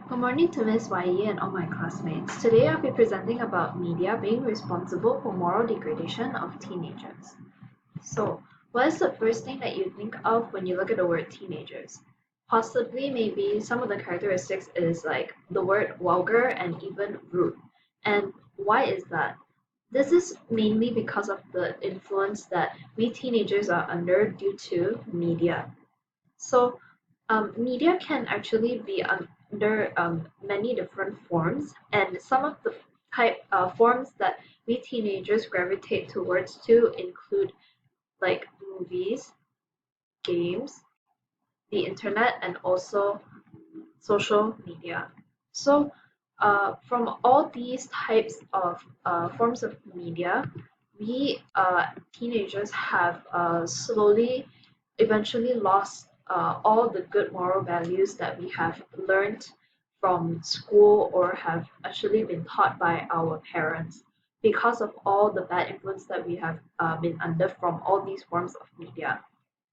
Good morning to Miss Wai and all my classmates. Today I'll be presenting about media being responsible for moral degradation of teenagers. So, what is the first thing that you think of when you look at the word teenagers? Possibly, maybe some of the characteristics is like the word vulgar and even rude. And why is that? This is mainly because of the influence that we teenagers are under due to media. So, media can actually be under many different forms, and some of the forms that we teenagers gravitate towards to include like movies, games, the internet, and also social media. So, from all these types of forms of media, we teenagers have slowly, eventually lost all the good moral values that we have learned from school or have actually been taught by our parents because of all the bad influence that we have been under from all these forms of media.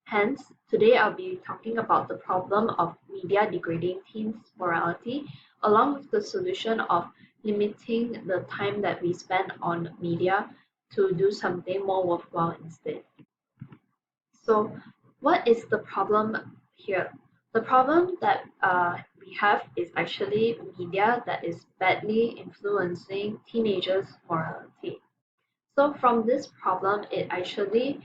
Hence, today I'll be talking about the problem of media degrading teens' morality, along with the solution of limiting the time that we spend on media to do something more worthwhile instead. So, what is the problem here? The problem that we have is actually media that is badly influencing teenagers' morality. So from this problem, it actually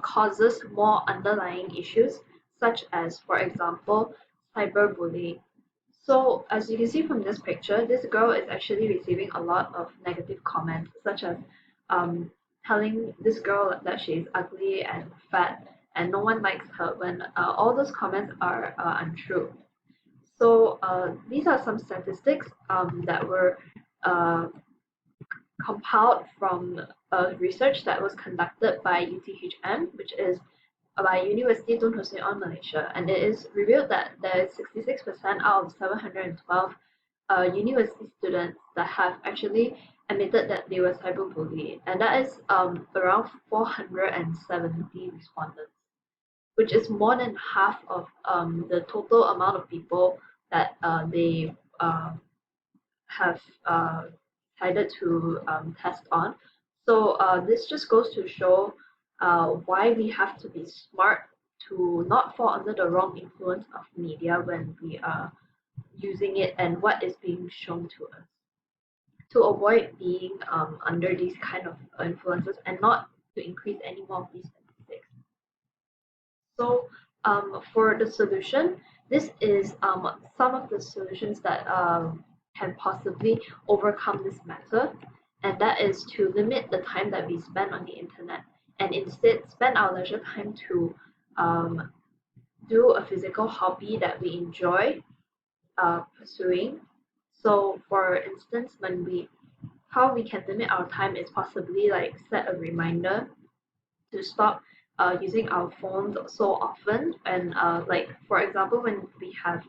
causes more underlying issues, such as, for example, cyberbullying. So as you can see from this picture, this girl is actually receiving a lot of negative comments, such as um, telling this girl that she is ugly and fat and no one likes her when all those comments are untrue. So these are some statistics that were uh, compiled from a research that was conducted by UTHM, which is by University Tun Hussein on Malaysia, and it is revealed that there is 66% out of 712 university students that have actually admitted that they were cyberbullied, and that is around 470 respondents, which is more than half of the total amount of people that they have decided to test on. So this just goes to show why we have to be smart to not fall under the wrong influence of media when we are using it and what is being shown to us to avoid being under these kind of influences and not to increase any more of these statistics. So for the solution, this is some of the solutions that can possibly overcome this matter, and that is to limit the time that we spend on the internet and instead spend our leisure time to um, do a physical hobby that we enjoy pursuing. So, for instance, how we can limit our time is possibly like set a reminder to stop using our phones so often. And like for example, when we have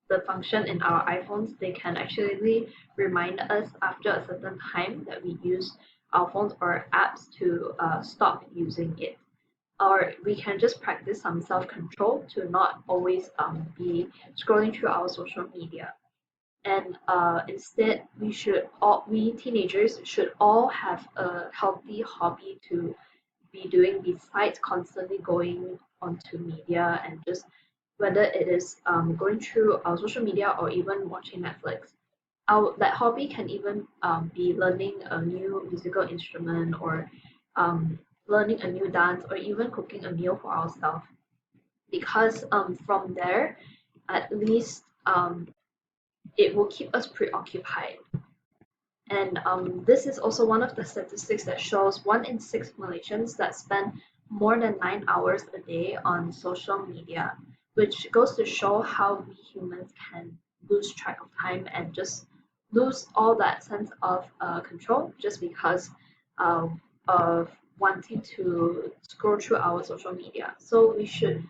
the function in our iPhones, they can actually remind us after a certain time that we use our phones or apps to stop using it. Or we can just practice some self-control to not always be scrolling through our social media. And instead, we teenagers should all have a healthy hobby to be doing besides constantly going onto media and just whether it is going through our social media or even watching Netflix. That hobby can even be learning a new musical instrument or learning a new dance or even cooking a meal for ourselves because from there at least it will keep us preoccupied. And this is also one of the statistics that shows 1 in 6 Malaysians that spend more than 9 hours a day on social media, which goes to show how we humans can lose track of time and just lose all that sense of control just because uh, of wanting to scroll through our social media. So we should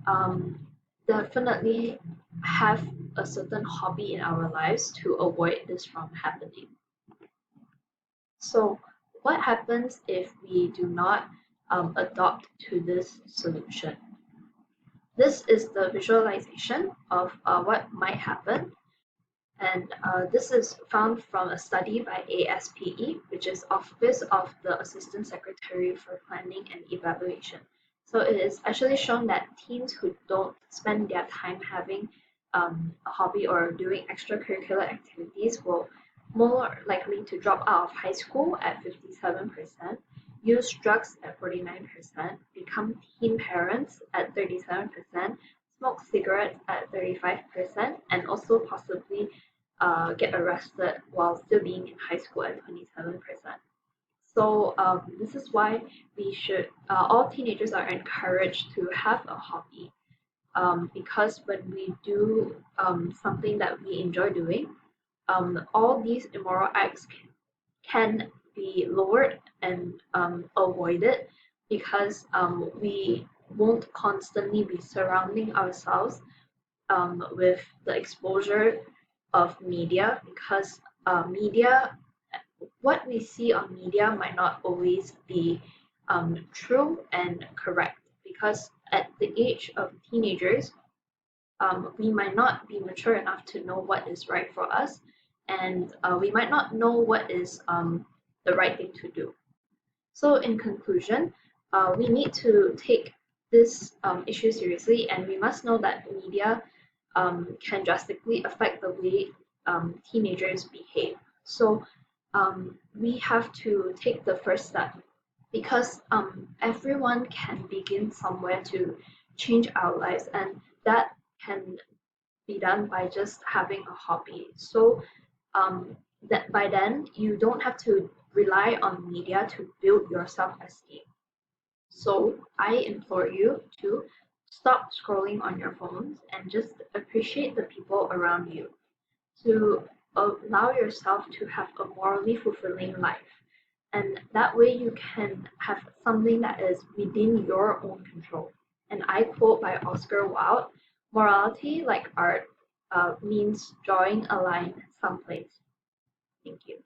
um, definitely have a certain hobby in our lives to avoid this from happening. So what happens if we do not adopt to this solution? This is the visualization of what might happen. This is found from a study by ASPE, which is Office of the Assistant Secretary for Planning and Evaluation. So it is actually shown that teens who don't spend their time having a hobby or doing extracurricular activities will more likely to drop out of high school at 57%, use drugs at 49%, become teen parents at 37%, smoke cigarettes at 35%, and also possibly get arrested while still being in high school at 27%. So this is why all teenagers are encouraged to have a hobby, because when we do something that we enjoy doing, all these immoral acts can be lowered and avoided because we won't constantly be surrounding ourselves with the exposure of media because what we see on media might not always be true and correct because at the age of teenagers, we might not be mature enough to know what is right for us, and we might not know what is the right thing to do. So, in conclusion, we need to take this issue seriously, and we must know that media can drastically affect the way teenagers behave. So, we have to take the first step because everyone can begin somewhere to change our lives, and that can be done by just having a hobby. So that by then you don't have to rely on media to build your self-esteem. So I implore you to stop scrolling on your phones and just appreciate the people around you, to allow yourself to have a morally fulfilling life. And that way you can have something that is within your own control. And I quote by Oscar Wilde, morality, like art, means drawing a line someplace. Thank you.